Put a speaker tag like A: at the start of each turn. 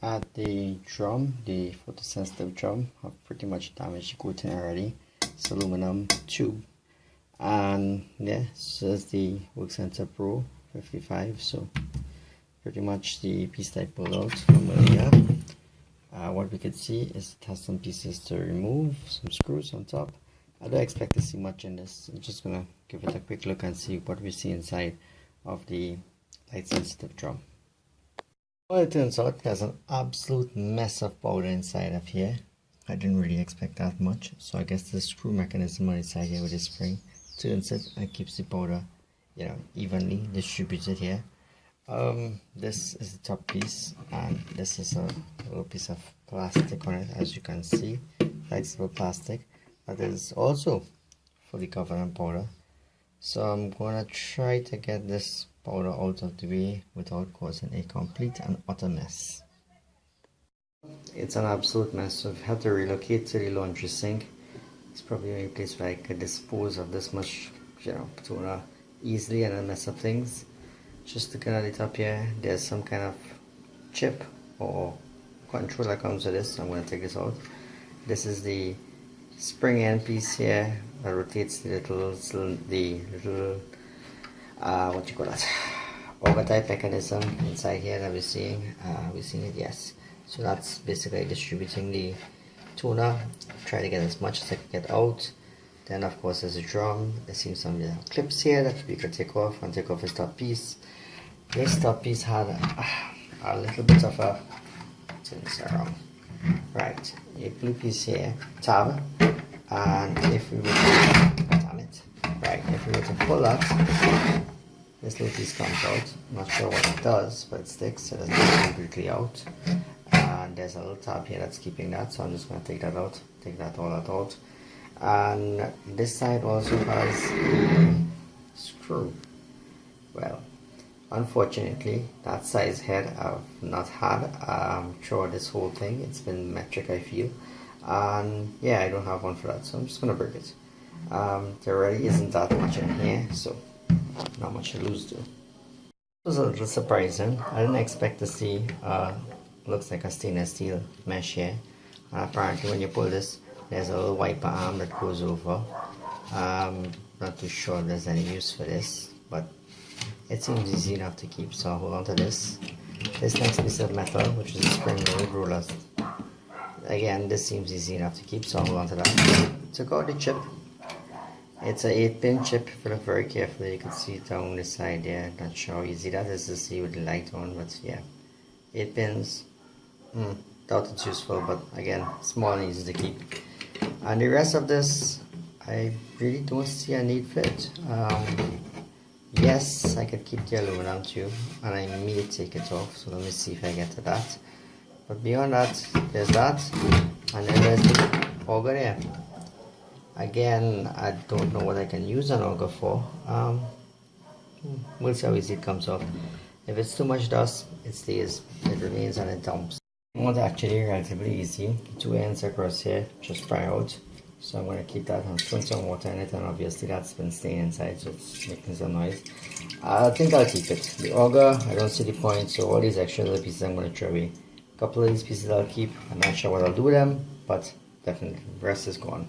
A: At the drum, the photosensitive drum, I've pretty much damaged the coating already. It's aluminum tube, and yeah, this is the Workcenter Pro 55. So pretty much the piece that I pulled out from earlier. What we could see is it has some pieces to remove, some screws on top. I don't expect to see much in this. I'm just gonna give it a quick look and see what we see inside of the light sensitive drum. Well, it turns out there's an absolute mess of powder inside of here. I didn't really expect that much, so I guess the screw mechanism on the side here with the spring turns it and keeps the powder, evenly distributed here. This is the top piece, and this is a little piece of plastic on it, as you can see, flexible plastic that is also fully covered in powder. So I'm gonna try to get this powder out of the way without causing a complete and utter mess. It's an absolute mess, so I've had to relocate to the laundry sink. It's probably the only place where I could dispose of this much, toner easily and then mess up things. Just looking at the top here, there's some kind of chip or control that comes with this. So I'm going to take this out. This is the spring end piece here that rotates the little what you call that, auger type mechanism inside here that we're seeing. We're seeing it, yes. So that's basically distributing the toner. Try to get as much as I can get out. Then of course there's a drum. There seems some little clips here that we could take off and take off this top piece. This top piece had a little bit of a, turn this around, right, a blue piece here, tab, and if we were to, damn it, right, if we were to pull that, this little piece comes out. I'm not sure what it does, but it sticks, so it doesn't come completely out. And there's a little tab here that's keeping that, so I'm just going to take that out, take that all out. And this side also has a screw. Well, unfortunately, that size head I've not had throughout this whole thing. It's been metric, I feel, and yeah, I don't have one for that, so I'm just gonna break it. There really isn't that much in here, so not much to lose to. It was a little surprising. I didn't expect to see looks like a stainless steel mesh here, and apparently when you pull this, there's a little wiper arm that goes over. Not too sure if there's any use for this, but it seems easy enough to keep, so I'll hold on to this. This next piece of metal, which is a spring-loaded roller, again, this seems easy enough to keep, so I'll hold on to that. Took out the chip. It's an 8-pin chip. If you look very carefully, you can see it down the side there. Not sure how easy that is to see with the light on, but yeah, 8 pins. Doubt it's useful, but again, small and easy to keep. And the rest of this, I really don't see a need for it. Yes, I could keep the aluminum tube, and I may take it off, so let me see if I get to that. But beyond that, there's that, and then there's the auger there. Again, I don't know what I can use an auger for. We'll see how easy it comes off. If it's too much dust, it stays, it remains, and it dumps. It's actually relatively easy. 2 ends across here, just pry out. So I'm going to keep that and put some water in it, and obviously that's been staying inside, so it's making some noise. I think I'll keep it. The auger, I don't see the point, so all these extra little pieces I'm going to throw away. A couple of these pieces I'll keep. I'm not sure what I'll do with them, but definitely the rest is gone.